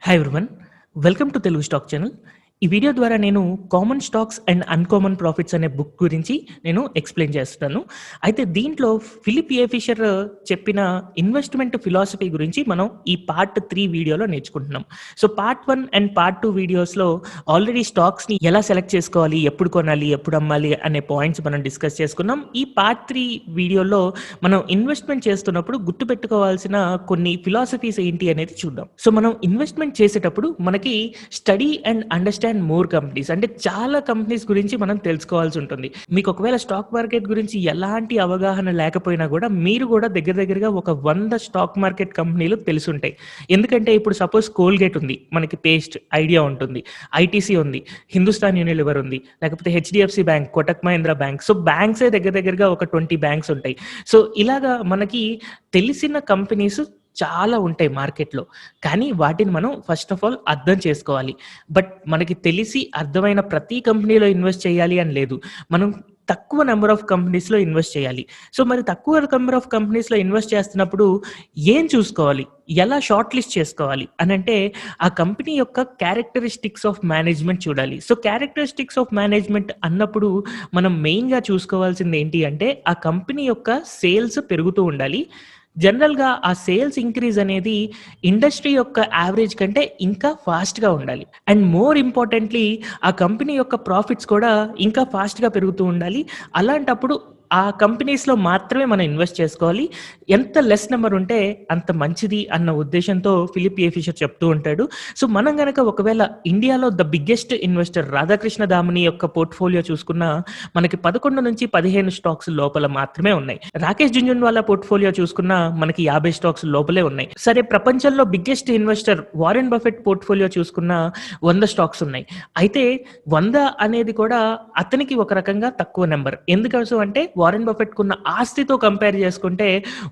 Hi everyone. Welcome to Telugu stock channel. ఈ video ద్వారా నేను common stocks and uncommon profits అనే బుక్ గురించి నేను ఎక్స్‌ప్లెయిన్ చేస్తాను. అయితే దీంట్లో ఫిలిప్ ఏ. ఫిషర్ చెప్పిన ఇన్వెస్ట్‌మెంట్ ఫిలాసఫీ గురించి మనం ఈ పార్ట్ 3 వీడియోలో నేర్చుకుంటున్నాం. సో పార్ట్ 1 అండ్ పార్ట్ 2 వీడియోస్‌లో ఆల్రెడీ స్టాక్స్‌ని ఎలా సెలెక్ట్ చేసుకోవాలి, ఎప్పుడు కొనాలి, ఎప్పుడు అమ్మాలి అనే పాయింట్స్ మనం డిస్కస్ చేసుకున్నాం. ఈ పార్ట్ 3 వీడియోలో మనం ఇన్వెస్ట్‌మెంట్ చేస్తున్నప్పుడు గుర్తుపెట్టుకోవాల్సిన కొన్ని ఫిలాసఫీస్ ఏంటి అనేది చూద్దాం. సో మనం ఇన్వెస్ట్‌మెంట్ చేసేటప్పుడు మనకి study and understand more companies అంటే చాలా కంపెనీస్ గురించి మనం తెలుసుకోవాల్సి ఉంటుంది. మీకు ఒకవేళ స్టాక్ మార్కెట్ గురించి ఎలాంటి అవగాహన లేకపోయినా కూడా మీరు కూడా దగ్గరగా ఒక 100 స్టాక్ మార్కెట్ కంపెనీలు తెలిసుంటాయి. ఎందుకంటే ఇప్పుడు సపోజ్ కోల్‌గేట్ ఉంది, మనకి పేస్ట్ ఐడియా ఉంటుంది. ఐటీసీ ఉంది, హిందుస్థాన్ యూనిలివర్ ఉంది, లేకపోతే HDFC bank, Kotak Mahindra bank. So బ్యాంక్సే దగ్గరగా ఒక 20 బ్యాంక్స్ ఉంటాయి. సో ఇలాగా మనకి తెలిసిన కంపెనీస్ చాలా ఉంటాయి మార్కెట్‌లో. కానీ వాటిని మనం ఫస్ట్ ఆఫ్ ఆల్ అర్థం చేసుకోవాలి. బట్ మనకి తెలిసి అర్థమైన ప్రతి కంపెనీలో ఇన్వెస్ట్ చేయాలి అని లేదు. మనం తక్కువ నంబర్ ఆఫ్ కంపెనీస్‌లో ఇన్వెస్ట్ చేయాలి. సో మరి తక్కువ నంబర్ ఆఫ్ కంపెనీస్‌లో ఇన్వెస్ట్ చేస్తున్నప్పుడు ఏం చూసుకోవాలి? ఎలా షార్ట్ లిస్ట్ చేసుకోవాలి అనంటే ఆ కంపెనీ యొక్క క్యారెక్టరిస్టిక్స్ ఆఫ్ మేనేజ్మెంట్ చూడాలి. సో క్యారెక్టరిస్టిక్స్ ఆఫ్ మేనేజ్మెంట్ అన్నప్పుడు మనం మెయిన్‌గా చూసుకోవాల్సింది ఏంటి అంటే ఆ కంపెనీ యొక్క సేల్స్ పెరుగుతూ ఉండాలి. జనరల్‌గా ఆ సేల్స్ ఇంక్రీజ్ అనేది ఇండస్ట్రీ యొక్క యావరేజ్ కంటే ఇంకా ఫాస్ట్‌గా ఉండాలి. అండ్ మోర్ ఇంపార్టెంట్‌లీ ఆ కంపెనీ యొక్క ప్రాఫిట్స్ కూడా ఇంకా ఫాస్ట్‌గా పెరుగుతూ ఉండాలి. అలాంటప్పుడు ఆ కంపెనీస్‌లో మాత్రమే మనం ఇన్వెస్ట్ చేసుకోవాలి. ఎంత లెస్ నంబర్ ఉంటే అంత మంచిది అన్న ఉద్దేశ్యంతో ఫిలిప్ ఏ. ఫిషర్ చెప్తూ ఉంటాడు. సో మనం గనక ఒకవేళ ఇండియాలో ద బిగ్గెస్ట్ ఇన్వెస్టర్ రాధాకృష్ణ దామని యొక్క పోర్ట్‌ఫోలియో చూసుకున్నా మనకి 11-15 స్టాక్స్ లోపల మాత్రమే ఉన్నాయి. రాకేష్ జుంజున్వాలా పోర్ట్‌ఫోలియో చూసుకున్నా మనకి 50 స్టాక్స్ లోపలే ఉన్నాయి. సరే ప్రపంచంలో biggest investor Warren Buffett portfolio చూసుకున్నా 100 స్టాక్స్ ఉన్నాయి. అయితే 100 అనేది కూడా అతనికి ఒక రకంగా తక్కువ నంబర్. ఎందుకోసం అంటే వారెన్ బఫెట్‌కున్న ఆస్తితో కంపేర్ చేసుకుంటే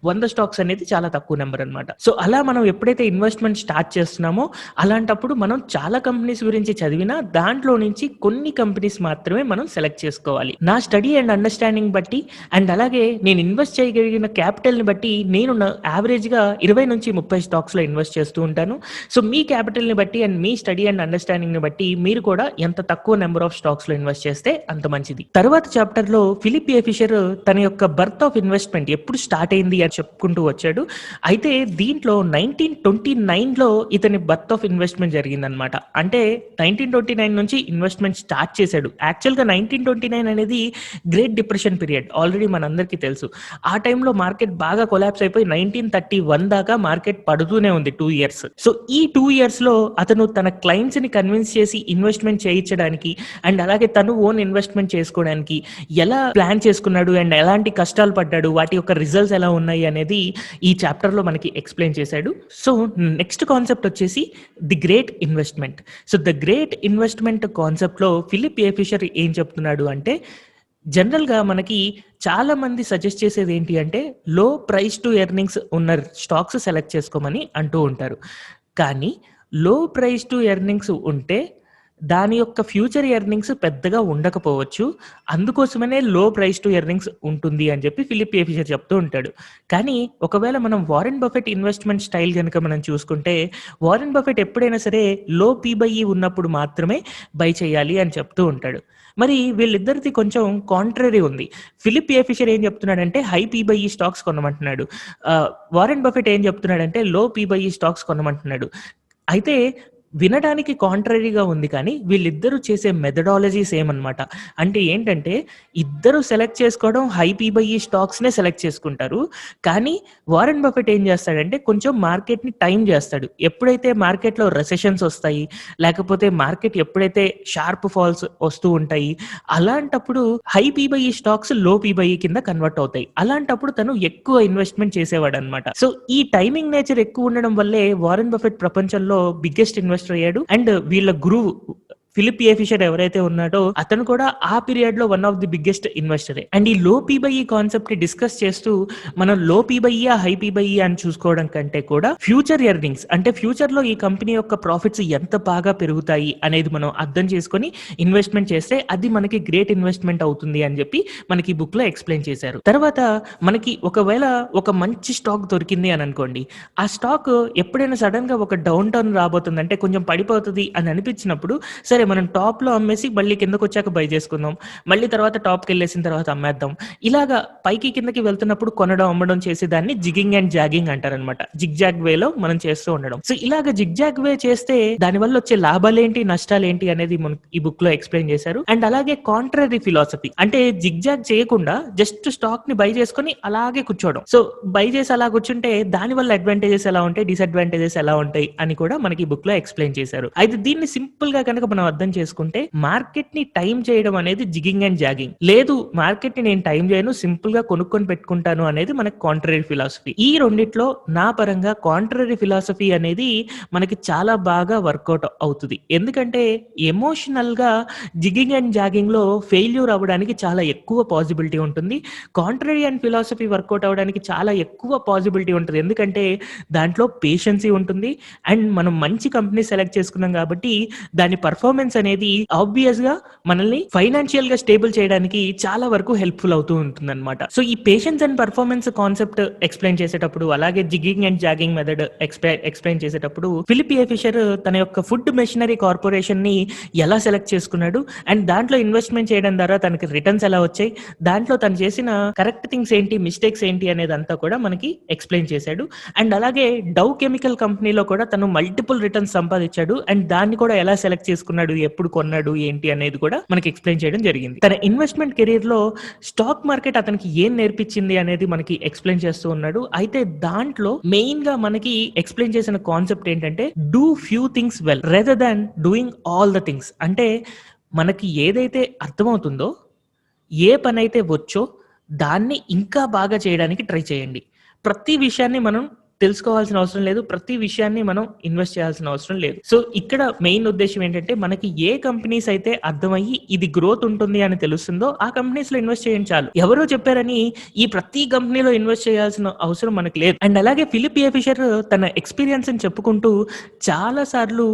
100 స్టాక్స్ అనేది చాలా తక్కువ నంబర్ అన్నమాట. సో అలా మనం ఎప్పుడైతే ఇన్వెస్ట్‌మెంట్ స్టార్ట్ చేస్తున్నామో అలాంటప్పుడు మనం చాలా కంపెనీస్ గురించి చదివినా దాంట్లో నుంచి కొన్ని కంపెనీస్ మాత్రమే మనం సెలెక్ట్ చేసుకోవాలి. నా స్టడీ అండ్ అండర్‌స్టాండింగ్ బట్టి అండ్ అలాగే నేను ఇన్వెస్ట్ చేయగలిగిన క్యాపిటల్‌ని బట్టి నేను యావరేజ్‌గా 20-30 స్టాక్స్‌లో ఇన్వెస్ట్ చేస్తూ ఉంటాను. సో మీ క్యాపిటల్‌ని బట్టి అండ్ మీ స్టడీ అండ్ అండర్‌స్టాండింగ్‌ని బట్టి మీరు కూడా ఎంత తక్కువ నంబర్ ఆఫ్ స్టాక్స్‌లో ఇన్వెస్ట్ చేస్తే అంత మంచిది. తర్వాత చాప్టర్‌లో ఫిలిప్ ఏ. ఫిషర్ తన యొక్క బర్త్ ఆఫ్ ఇన్వెస్ట్‌మెంట్ ఎప్పుడు స్టార్ట్ అయింది అని చెప్పుకుంటూ వచ్చాడు. అయితే దీంట్లో 1929లో ఇతని బర్త్ ఆఫ్ ఇన్వెస్ట్‌మెంట్ జరిగిందనమాట. అంటే 1929 నుంచి ఇన్వెస్ట్‌మెంట్ స్టార్ట్ చేశాడు. యాక్చువల్‌గా 1929 అనేది గ్రేట్ డిప్రెషన్ పీరియడ్. ఆల్రెడీ మనందరికీ తెలుసు. ఆ టైంలో మార్కెట్ బాగా కొలాప్స్ అయిపోయి 1931 దాకా మార్కెట్ పడుతూనే ఉంది 2 ఇయర్స్. సో ఈ 2 ఇయర్స్‌లో అతను తన క్లయింట్స్‌ని కన్విన్స్ చేసి ఇన్వెస్ట్‌మెంట్ చేయించడానికి అండ్ అలాగే తను ఓన్ ఇన్వెస్ట్‌మెంట్ చేసుకోవడానికి ఎలా ప్లాన్ చేసుకున్నాడు అండ్ ఎలాంటి కష్టాలు పడ్డాడు, వాటి యొక్క రిజల్ట్స్ ఎలా ఉన్నాయి అనేది ఈ చాప్టర్‌లో మనకి ఎక్స్‌ప్లెయిన్ చేశాడు. సో నెక్స్ట్ కాన్సెప్ట్ వచ్చేసి the great investment. So the great investment కాన్సెప్ట్‌లో ఫిలిప్ ఏ. ఫిషర్ ఏం చెప్తున్నాడు అంటే జనరల్‌గా మనకి చాలామంది సజెస్ట్ చేసేది ఏంటి అంటే లో ప్రైస్ టు ఎర్నింగ్స్ ఉన్న స్టాక్స్ సెలెక్ట్ చేసుకోమని అంటూ ఉంటారు. కానీ లో ప్రైస్ టు ఎర్నింగ్స్ ఉంటే దాని యొక్క ఫ్యూచర్ ఎర్నింగ్స్ పెద్దగా ఉండకపోవచ్చు. అందుకోసమనే లో ప్రైస్ టు ఎర్నింగ్స్ ఉంటుంది అని చెప్పి ఫిలిప్ ఏ. ఫిషర్ చెప్తూ ఉంటాడు. కానీ ఒకవేళ మనం వారెన్ బఫెట్ ఇన్వెస్ట్‌మెంట్ స్టైల్ గనుక మనం చూసుకుంటే వారెన్ బఫెట్ ఎప్పుడైనా సరే లో పీ/ఈ ఉన్నప్పుడు మాత్రమే బై చేయాలి అని చెప్తూ ఉంటాడు. మరి వీళ్ళిద్దరిది కొంచెం కాంట్రరీ ఉంది. ఫిలిప్ ఏ. ఫిషర్ ఏం చెప్తున్నాడంటే హై పీ/ఈ స్టాక్స్ కొనమంటున్నాడు. వారెన్ బఫెట్ ఏం చెప్తున్నాడంటే లో పీ/ఈ స్టాక్స్ కొనమంటున్నాడు. అయితే వినడానికి కాంట్రరీగా ఉంది కానీ వీళ్ళిద్దరూ చేసే మెథడాలజీ సేమ్ అనమాట. అంటే ఏంటంటే ఇద్దరు సెలెక్ట్ చేసుకోవడం హై పీ/ఈ స్టాక్స్‌నే సెలెక్ట్ చేసుకుంటారు. కానీ వారెన్ బఫెట్ ఏం చేస్తాడంటే కొంచెం మార్కెట్‌ని టైమ్ చేస్తాడు. ఎప్పుడైతే మార్కెట్‌లో రెసెషన్స్ వస్తాయి, లేకపోతే మార్కెట్ ఎప్పుడైతే షార్ప్ ఫాల్స్ వస్తూ ఉంటాయి, అలాంటప్పుడు హై పీ/ఈ స్టాక్స్ లో పీ/ఈ కింద కన్వర్ట్ అవుతాయి. అలాంటప్పుడు తను ఎక్కువ ఇన్వెస్ట్‌మెంట్ చేసేవాడనమాట. సో ఈ టైమింగ్ నేచర్ ఎక్కువ ఉండడం వల్లే వారెన్ బఫెట్ ప్రపంచంలో బిగ్గెస్ట్ ఇన్వెస్టర్ అయ్యాడు. అండ్ వీళ్ళ గురువు ఫిలిప్ ఏ ఫిషర్ ఎవరైతే ఉన్నాడో అతను కూడా ఆ పీరియడ్ లో వన్ ఆఫ్ ది బిగ్గెస్ట్ ఇన్వెస్టరే. అండ్ ఈ low P by E concept ని డిస్కస్ చేస్తూ మనం low P by E high P by E అని చూసుకోవడం కంటే కూడా ఫ్యూచర్ ఎర్నింగ్స్ అంటే ఫ్యూచర్ లో ఈ కంపెనీ యొక్క ప్రాఫిట్స్ ఎంత బాగా పెరుగుతాయి అనేది మనం అర్థం చేసుకొని ఇన్వెస్ట్మెంట్ చేస్తే అది మనకి గ్రేట్ ఇన్వెస్ట్మెంట్ అవుతుంది అని చెప్పి మనకి బుక్ లో ఎక్స్ప్లెయిన్ చేశారు. తర్వాత మనకి ఒకవేళ ఒక మంచి స్టాక్ దొరికింది అని అనుకోండి, ఆ స్టాక్ ఎప్పుడైనా సడన్ గా ఒక డౌన్ టర్న్ రాబోతుంది అంటే కొంచెం పడిపోతుంది అని అనిపించినప్పుడు సరే మనం టాప్ లో అమ్మేసి మళ్ళీ కిందకు వచ్చాక బై చేసుకుందాం, మళ్ళీ తర్వాత టాప్కి వెళ్ళేసిన తర్వాత అమ్మేద్దాం, ఇలాగా పైకి కిందకి వెళ్తున్నప్పుడు కొనడం అమ్మడం చేసే దాన్ని జిగింగ్ అండ్ జాగింగ్ అంటారనమాట. జిగ్ జాగ్ వేలో మనం చేస్తూ ఉండడం. సో ఇలాగ జిగ్ జాగ్ వే చేస్తే దానివల్ల వచ్చే లాభాలేంటి నష్టాలేంటి అనేది మనకి ఈ బుక్ లో ఎక్స్ప్లెయిన్ చేశారు. అండ్ అలాగే కాంట్రరీ ఫిలాసఫీ అంటే జిగ్ జాగ్ చేయకుండా జస్ట్ స్టాక్ ని బై చేసుకుని అలాగే కూర్చోవడం. సో బై చేసి అలా కూర్చుంటే దాని వల్ల అడ్వాంటేజెస్ ఎలా ఉంటాయి, డిసడ్వాంటేజెస్ ఎలా ఉంటాయి అని కూడా మనకి బుక్ లో ఎక్స్ప్లెయిన్ చేశారు. అయితే దీన్ని సింపుల్ గా కనుక మనం అర్థం చేసుకుంటే మార్కెట్ ని టైం చేయడం అనేది జిగింగ్ అండ్ జాగింగ్, లేదు మార్కెట్ ని నేను టైం చేయను సింపుల్ గా కొనుక్కొని పెట్టుకుంటాను అనేది మనకి కాంట్రరీ ఫిలాసఫీ. ఈ రెండిట్లో నా పరంగా కాంట్రరీ ఫిలాసఫీ అనేది మనకి చాలా బాగా వర్కౌట్ అవుతుంది. ఎందుకంటే ఎమోషనల్ గా జిగింగ్ అండ్ జాగింగ్ లో ఫెయిల్యూర్ అవ్వడానికి చాలా ఎక్కువ పాసిబిలిటీ ఉంటుంది. కాంట్రరీ అండ్ ఫిలాసఫీ వర్కౌట్ అవ్వడానికి చాలా ఎక్కువ పాసిబిలిటీ ఉంటుంది. ఎందుకంటే దాంట్లో పేషెన్సీ ఉంటుంది అండ్ మనం మంచి కంపెనీ సెలెక్ట్ చేసుకున్నాం కాబట్టి దాని పర్ఫార్మెన్స్ అనేది ఆబ్వియస్ గా మనల్ని ఫైనాన్షియల్ గా స్టేబుల్ చేయడానికి చాలా వరకు హెల్ప్ఫుల్ అవుతూ ఉంటుంది అనమాట. సో ఈ patience and performance concept explain చేసేటప్పుడు అలాగే జిగింగ్ అండ్ జాగింగ్ మెథడ్ ఎక్స్ప్లెయిన్ చేసేటప్పుడు ఫిలిప్ ఏ ఫిషర్ తన యొక్క ఫుడ్ మెషినరీ కార్పొరేషన్ ని ఎలా సెలెక్ట్ చేసుకున్నాడు అండ్ దాంట్లో ఇన్వెస్ట్మెంట్ చేయడం ద్వారా తనకి రిటర్న్స్ ఎలా వచ్చాయి, దాంట్లో తను చేసిన కరెక్ట్ థింగ్స్ ఏంటి, మిస్టేక్స్ ఏంటి అనేది అంతా కూడా మనకి ఎక్స్ప్లెయిన్ చేశాడు. అండ్ అలాగే డౌ కెమికల్ కంపెనీలో కూడా తను మల్టిపుల్ రిటర్న్స్ సంపాదించాడు అండ్ దాన్ని కూడా ఎలా సెలెక్ట్ చేసుకున్నాడు, ఎప్పుడు కొన్నాడు ఏంటి అనేది కూడా మనకి ఎక్స్ప్లెయిన్ చేయడం జరిగింది. తన ఇన్వెస్ట్మెంట్ కెరీర్ లో స్టాక్ మార్కెట్ అతనికి ఏం నేర్పించింది అనేది మనకి ఎక్స్ప్లెయిన్ చేస్తూ ఉన్నాడు. అయితే దాంట్లో మెయిన్ గా మనకి ఎక్స్ప్లెయిన్ చేసిన కాన్సెప్ట్ ఏంటంటే do few things well rather than doing all the things. అంటే మనకి ఏదైతే అర్థమవుతుందో, ఏ పని అయితే వచ్చో దాన్ని ఇంకా బాగా చేయడానికి ట్రై చేయండి. ప్రతి విషయాన్ని మనం తెలుసుకోవాల్సిన అవసరం లేదు, ప్రతి విషయాన్ని మనం ఇన్వెస్ట్ చేయాల్సిన అవసరం లేదు. సో ఇక్కడ మెయిన్ ఉద్దేశం ఏంటంటే మనకి ఏ కంపెనీస్ అయితే అర్థమయ్యి ఇది గ్రోత్ ఉంటుంది అని తెలుస్తుందో ఆ కంపెనీస్ లో ఇన్వెస్ట్ చేయండి చాలు. ఎవరో చెప్పారని ఈ ప్రతి కంపెనీలో ఇన్వెస్ట్ చేయాల్సిన అవసరం మనకు లేదు. అండ్ అలాగే ఫిలిప్ ఏ ఫిషర్ తన ఎక్స్పీరియన్స్ అని చెప్పుకుంటూ చాలా సార్లు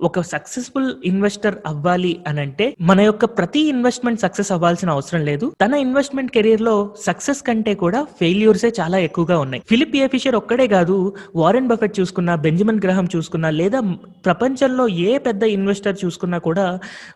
ఒక సక్సెస్ఫుల్ ఇన్వెస్టర్ అవ్వాలి అని అంటే మన యొక్క ప్రతి ఇన్వెస్ట్మెంట్ సక్సెస్ అవ్వాల్సిన అవసరం లేదు. తన ఇన్వెస్ట్మెంట్ కెరీర్ లో సక్సెస్ కంటే కూడా ఫెయిల్యూర్సే చాలా ఎక్కువగా ఉన్నాయి. ఫిలిప్ ఏ ఫిషర్ ఒక్కడే కాదు, వారెన్ బఫెట్ చూసుకున్నా, బెంజమిన్ గ్రహాం చూసుకున్నా, లేదా ప్రపంచంలో ఏ పెద్ద ఇన్వెస్టర్ చూసుకున్నా కూడా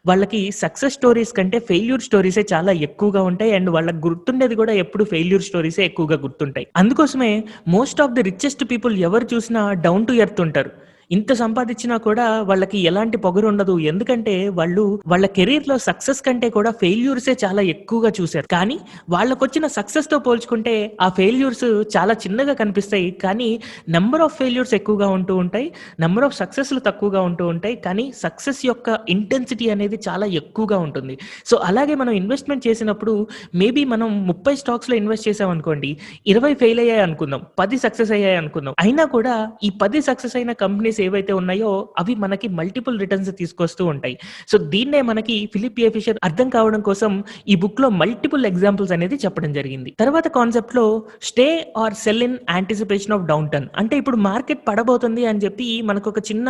వాళ్ళకి సక్సెస్ స్టోరీస్ కంటే ఫెయిల్యూర్ స్టోరీసే చాలా ఎక్కువగా ఉంటాయి. అండ్ వాళ్ళకి గుర్తుండేది కూడా ఎప్పుడు ఫెయిల్యూర్ స్టోరీసే ఎక్కువగా గుర్తుంటాయి. అందుకోసమే most of the richest people ఎవరు చూసినా డౌన్ టు ఎర్త్ ఉంటారు. ఇంత సంపాదించినా కూడా వాళ్ళకి ఎలాంటి పొగరు ఉండదు. ఎందుకంటే వాళ్ళు వాళ్ళ కెరీర్ లో సక్సెస్ కంటే కూడా ఫెయిల్యూర్సే చాలా ఎక్కువగా చూశారు. కానీ వాళ్ళకు వచ్చిన సక్సెస్ తో పోల్చుకుంటే ఆ ఫెయిల్యూర్స్ చాలా చిన్నగా కనిపిస్తాయి. కానీ నెంబర్ ఆఫ్ ఫెయిల్యూర్స్ ఎక్కువగా ఉంటూ ఉంటాయి, నెంబర్ ఆఫ్ సక్సెస్లు తక్కువగా ఉంటూ ఉంటాయి. కానీ సక్సెస్ యొక్క ఇంటెన్సిటీ అనేది చాలా ఎక్కువగా ఉంటుంది. సో అలాగే మనం ఇన్వెస్ట్మెంట్ చేసినప్పుడు మేబీ మనం 30 స్టాక్స్ లో ఇన్వెస్ట్ చేసాం అనుకోండి, 20 ఫెయిల్ అయ్యాయి అనుకుందాం, 10 సక్సెస్ అయ్యాయి అనుకుందాం. అయినా కూడా ఈ 10 సక్సెస్ అయిన కంపెనీస్ ఏవైతే ఉన్నాయో అవి మనకి మల్టిపుల్ రిటర్న్స్ తీసుకొస్తూ ఉంటాయి. సో దీన్నే మనకి ఫిలిప్ ఏ ఫిషర్ అర్థం కావడం కోసం ఈ బుక్ లో మల్టిపుల్ ఎగ్జాంపుల్స్ అనేది చెప్పడం జరిగింది. తర్వాత కాన్సెప్ట్ లో stay are cell in anticipation of down turn అంటే ఇప్పుడు మార్కెట్ పడబోతుంది అని చెప్పి మనకు ఒక చిన్న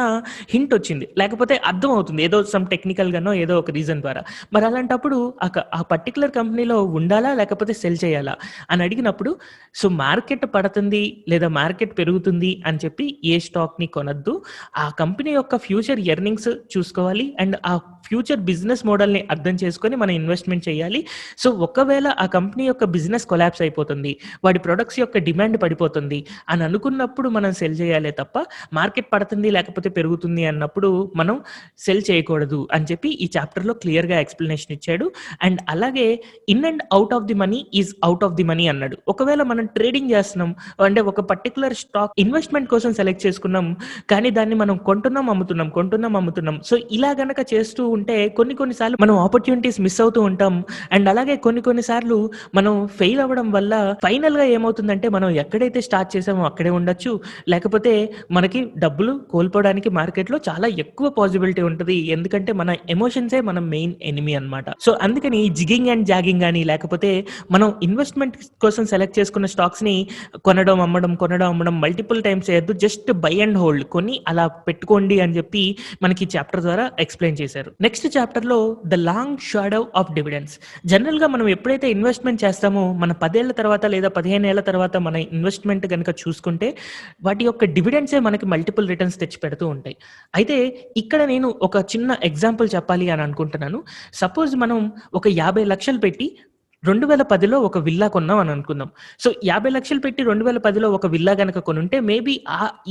హింట్ వచ్చింది, లేకపోతే అర్థం అవుతుంది ఏదో సమ్ టెక్నికల్ గానో ఏదో ఒక రీజన్ ద్వారా. మరి అలాంటప్పుడు ఆ పర్టికులర్ కంపెనీలో ఉండాలా లేకపోతే సెల్ చేయాలా అని అడిగినప్పుడు సో మార్కెట్ పడుతుంది లేదా మార్కెట్ పెరుగుతుంది అని చెప్పి ఏ స్టాక్ ని కొనద్దు. ఆ కంపెనీ యొక్క ఫ్యూచర్ ఎర్నింగ్స్ చూసుకోవాలి అండ్ ఆ ఫ్యూచర్ బిజినెస్ మోడల్ని అర్థం చేసుకొని మనం ఇన్వెస్ట్మెంట్ చేయాలి. సో ఒకవేళ ఆ కంపెనీ యొక్క బిజినెస్ కొలాప్స్ అయిపోతుంది, వాడి ప్రొడక్ట్స్ యొక్క డిమాండ్ పడిపోతుంది అని అనుకున్నప్పుడు మనం సెల్ చేయాలి తప్ప మార్కెట్ పడుతుంది లేకపోతే పెరుగుతుంది అన్నప్పుడు మనం సెల్ చేయకూడదు అని చెప్పి ఈ చాప్టర్లో క్లియర్గా ఎక్స్ప్లెనేషన్ ఇచ్చాడు. అండ్ అలాగే in and out of the money is out of the money అన్నాడు. ఒకవేళ మనం ట్రేడింగ్ చేస్తున్నాం అంటే ఒక పర్టికులర్ స్టాక్ ఇన్వెస్ట్మెంట్ కోసం సెలెక్ట్ చేసుకున్నాం, కానీ దాన్ని మనం కొంటున్నాం అమ్ముతున్నాం. సో ఇలా గనక చేస్తూ ఉంటే కొన్ని సార్లు మనం ఆపర్చునిటీస్ మిస్ అవుతూ ఉంటాం. అండ్ అలాగే కొన్ని సార్లు మనం ఫెయిల్ అవ్వడం వల్ల ఫైనల్‌గా ఏమవుతుందంటే మనం ఎక్కడైతే స్టార్ట్ చేసామో అక్కడే ఉండొచ్చు. లేకపోతే మనకి డబ్బులు కోల్పోవడానికి మార్కెట్‌లో చాలా ఎక్కువ పాసిబిలిటీ ఉంటది. ఎందుకంటే మన ఎమోషన్సే మన మెయిన్ ఎనిమీ అన్నమాట. సో అందుకని జిగింగ్ అండ్ జాగింగ్ గాని లేకపోతే మనం ఇన్వెస్ట్‌మెంట్ కోసం సెలెక్ట్ చేసుకున్న స్టాక్స్‌ని కొనడం, అమ్మడం మల్టిపుల్ టైమ్స్ చేయొద్దు. జస్ట్ బై అండ్ హోల్డ్ కొని అలా పెట్టుకోండి అని చెప్పి మనకి ఈ చాప్టర్ ద్వారా ఎక్స్‌ప్లెయిన్ చేశారు. నెక్స్ట్ చాప్టర్‌లో the long shadow of dividends. జనరల్‌గా మనం ఎప్పుడైతే ఇన్వెస్ట్‌మెంట్ చేస్తామో మన 10 ఏళ్ల తర్వాత లేదా 15 ఏళ్ల తర్వాత మన ఇన్వెస్ట్‌మెంట్ గనుక చూసుకుంటే వాటి యొక్క డివిడెండ్సే మనకి మల్టిపుల్ రిటర్న్స్ తెచ్చిపెడుతూ ఉంటాయి. అయితే ఇక్కడ నేను ఒక చిన్న ఎగ్జాంపుల్ చెప్పాలి అని అనుకుంటున్నాను. సపోజ్ మనం ఒక 50,00,000 పెట్టి 2010లో ఒక విల్లా కొన్నాం అని అనుకుందాం. సో 50,00,000 పెట్టి 2010లో ఒక విల్లా గనక కొనుంటే మేబీ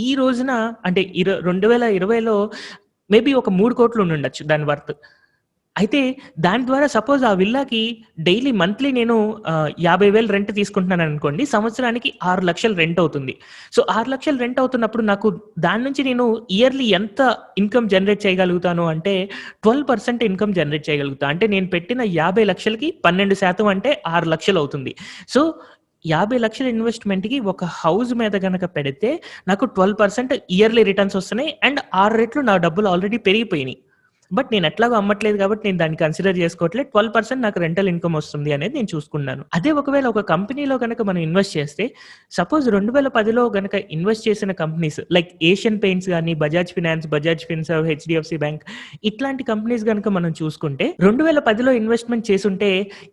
ఈ రోజున అంటే 2020లో మేబీ ఒక 3,00,00,000 ఉండుండొచ్చు దాని వర్త్. అయితే దాని ద్వారా సపోజ్ ఆ విల్లాకి డైలీ మంత్లీ నేను 50,000 రెంట్ తీసుకుంటున్నాననుకోండి. సంవత్సరానికి 6,00,000 రెంట్ అవుతుంది. సో 6,00,000 రెంట్ అవుతున్నప్పుడు నాకు దాని నుంచి నేను ఇయర్‌లీ ఎంత ఇన్‌కమ్ జనరేట్ చేయగలుగుతాను అంటే 12% ఇన్‌కమ్ జనరేట్ చేయగలుగుతా. అంటే నేను పెట్టిన 50,00,000కి 12% అంటే 6,00,000 అవుతుంది. సో 50,00,000 ఇన్వెస్ట్‌మెంట్‌కి ఒక హౌస్ మీద గనక పెడితే నాకు 12% ఇయర్‌లీ రిటర్న్స్ వస్తున్నాయి. అండ్ 6 రెట్లు నా డబ్బులు ఆల్రెడీ పెరిగిపోయినాయి. బట్ నేను ఎట్లాగో అమ్మట్లేదు కాబట్టి నేను దాన్ని కన్సిడర్ చేసుకోవట్లేదు. 12% నాకు రెంటల్ ఇన్‌కమ్ వస్తుంది అనేది నేను చూసుకున్నాను. అదే ఒకవేళ ఒక కంపెనీలో గనక మనం ఇన్వెస్ట్ చేస్తే సపోజ్ 2010లో గనక ఇన్వెస్ట్ చేసిన కంపెనీస్ లైక్ ఏషియన్ పెయింట్స్ గాని, Bajaj finance, Bajaj Finserv, HDFC bank ఇట్లాంటి కంపెనీస్ గనక మనం చూసుకుంటే 2010లో ఇన్వెస్ట్‌మెంట్ చేసుంటే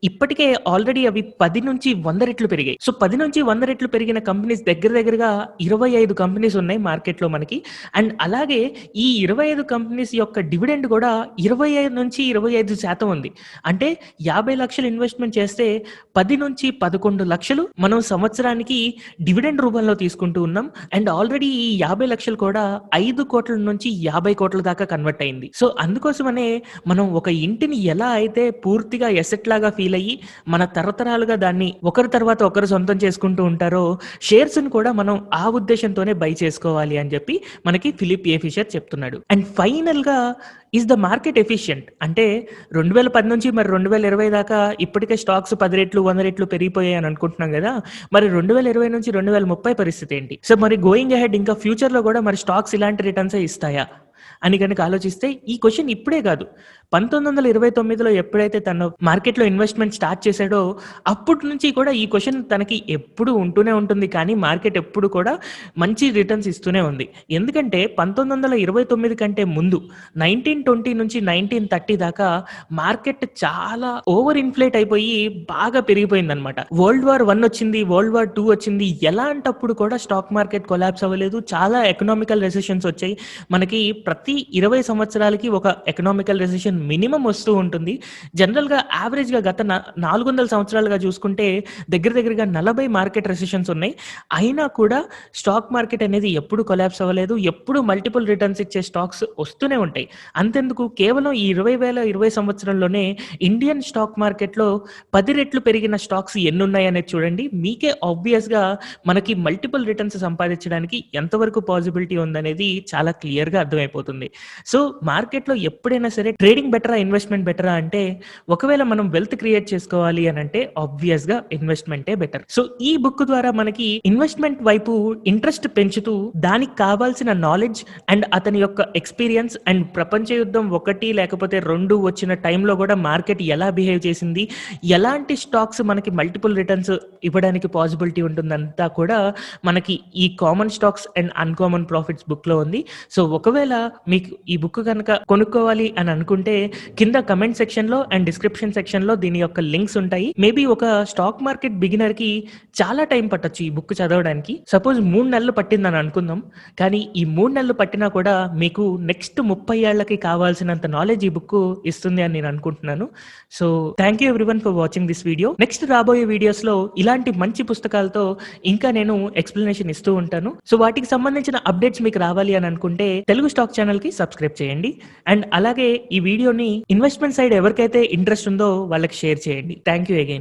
ఇప్పటికే ఆల్రెడీ అవి 10-100 రెట్లు పెరిగాయి. సో 10-100 రెట్లు పెరిగిన కంపెనీస్ దగ్గరగా 25 కంపెనీస్ ఉన్నాయి మార్కెట్‌లో మనకి. అండ్ అలాగే ఈ 25 కంపెనీస్ యొక్క డివిడెండ్ కూడా 25-25% ఉంది. అంటే 50,00,000 ఇన్వెస్ట్‌మెంట్ చేస్తే 10-11,00,000 మనం సంవత్సరానికి డివిడెండ్ రూపంలో తీసుకుంటూ ఉన్నాం. అండ్ ఆల్రెడీ ఈ 50,00,000 కూడా 5,00,00,000 నుంచి 50,00,000 దాకా కన్వర్ట్ అయింది. సో అందుకోసమనే మనం ఒక ఇంటిని ఎలా అయితే పూర్తిగా ఎసెట్ లాగా ఫీల్ అయ్యి మన తరతరాలుగా దాన్ని ఒకరి తర్వాత ఒకరు సొంతం చేసుకుంటూ ఉంటారో షేర్స్‌ని కూడా మనం ఆ ఉద్దేశంతోనే బై చేసుకోవాలి అని చెప్పి మనకి ఫిలిప్ ఏ ఫిషర్ చెప్తున్నాడు. అండ్ ఫైనల్‌గా ఈస్ ద మార్కెట్ ఎఫిషియంట్ అంటే 2010 నుంచి మరి 2020 దాకా ఇప్పటికే స్టాక్స్ 10 రెట్లు, 100 రెట్లు పెరిగిపోయాయి అని అనుకుంటున్నాం గదా! మరి 2020 నుంచి 2030 పరిస్థితి ఏంటి? సో మరి గోయింగ్ అహెడ్ ఇంకా ఫ్యూచర్‌లో గూడా మరి స్టాక్స్ ఇలాంటి రిటర్న్సే ఇస్తాయా? అని గనక ఆలోచిస్తే ఈ క్వెషన్ ఇప్పుడే కాదు. 1929లో ఎప్పుడైతే తను మార్కెట్‌లో ఇన్వెస్ట్‌మెంట్ స్టార్ట్ చేసాడో అప్పటి నుంచి కూడా ఈ క్వెషన్ తనకి ఎప్పుడు ఉంటూనే ఉంటుంది. కానీ మార్కెట్ ఎప్పుడు కూడా మంచి రిటర్న్స్ ఇస్తూనే ఉంది. ఎందుకంటే 1929 కంటే ముందు 1920 నుంచి 1930 దాకా మార్కెట్ చాలా ఓవర్ ఇన్‌ఫ్లేట్ అయిపోయి బాగా పెరిగిపోయిందనమాట. వరల్డ్ వార్ 1 వచ్చింది. వరల్డ్ వార్ 2 వచ్చింది. ఎలాంటప్పుడు కూడా స్టాక్ మార్కెట్ కొలాప్స్ అవ్వలేదు. చాలా ఎకనామికల్ రెసెషన్స్ వచ్చాయి. మనకి ప్రతి 20 సంవత్సరాలకి ఒక ఎకనామికల్ రెసెషన్ మినిమమ్ వస్తూ ఉంటుంది. జనరల్‌గా యావరేజ్‌గా గత 400 సంవత్సరాలుగా చూసుకుంటే దగ్గరగా 40 మార్కెట్ రెసెషన్స్ ఉన్నాయి. అయినా కూడా స్టాక్ మార్కెట్ అనేది ఎప్పుడు కొలాప్స్ అవ్వలేదు. ఎప్పుడు మల్టిపుల్ రిటర్న్స్ ఇచ్చే స్టాక్స్ వస్తూనే ఉంటాయి. అంతెందుకు కేవలం ఈ 2020 సంవత్సరంలోనే ఇండియన్ స్టాక్ మార్కెట్‌లో 10 రెట్లు పెరిగిన స్టాక్స్ ఎన్నున్నాయనేది చూడండి. మీకే ఆబ్వియస్‌గా మనకి మల్టిపుల్ రిటర్న్స్ సంపాదించడానికి ఎంతవరకు పాసిబిలిటీ ఉందనేది చాలా క్లియర్‌గా అర్థమైపోతుంది. సో మార్కెట్‌లో ఎప్పుడైనా సరే ట్రేడింగ్ బెటరా? ఇన్వెస్ట్‌మెంట్ బెటరా? అంటే ఒకవేళ మనం వెల్త్ క్రియేట్ చేసుకోవాలి అనంటే ఆబ్వియస్‌గా ఇన్వెస్ట్‌మెంటే బెటర్. సో ఈ బుక్ ద్వారా మనకి ఇన్వెస్ట్‌మెంట్ వైపు ఇంట్రెస్ట్ పెంచుతూ దానికి కావాల్సిన నాలెడ్జ్ అండ్ అతని యొక్క ఎక్స్‌పీరియన్స్ అండ్ ప్రపంచ యుద్ధం 1 లేకపోతే 2 వచ్చిన టైంలో కూడా మార్కెట్ ఎలా బిహేవ్ చేసింది, ఎలాంటి స్టాక్స్ మనకి మల్టిపుల్ రిటర్న్స్ ఇవ్వడానికి పాసిబిలిటీ ఉంటుందంతా కూడా మనకి ఈ common stocks and uncommon profits బుక్‌లో ఉంది. సో ఒకవేళ మీకు ఈ బుక్ గనక కొనుక్కోవాలి అని అనుకుంటే కింద కమెంట్ సెక్షన్‌లో అండ్ డిస్క్రిప్షన్ సెక్షన్‌లో దీని యొక్క లింక్స్ ఉంటాయి. మేబీ ఒక స్టాక్ మార్కెట్ బిగినర్‌కి చాలా టైం పట్టొచ్చు ఈ బుక్ చదవడానికి. సపోజ్ 3 నెలలు పట్టిందని అనుకుందాం. కానీ ఈ 3 నెలలు పట్టినా కూడా మీకు నెక్స్ట్ 30 ఏళ్లకి కావాల్సినంత నాలెడ్జ్ ఈ బుక్ ఇస్తుంది అని నేను అనుకుంటున్నాను. So thank you everyone for watching this video. Next రాబోయే వీడియోస్‌లో ఇలాంటి మంచి పుస్తకాలతో ఇంకా నేను ఎక్స్‌ప్లనేషన్ ఇస్తూ ఉంటాను. సో వాటికి సంబంధించిన అప్డేట్స్ మీకు రావాలి అని అనుకుంటే తెలుగు స్టాక్ ఛానల్‌కి సబ్స్క్రైబ్ చేయండి. అండ్ అలాగే ఈ వీడియోని ఇన్వెస్ట్‌మెంట్ సైడ్ ఎవరికైతే ఇంట్రెస్ట్ ఉందో వాళ్ళకి షేర్ చేయండి. Thank you again.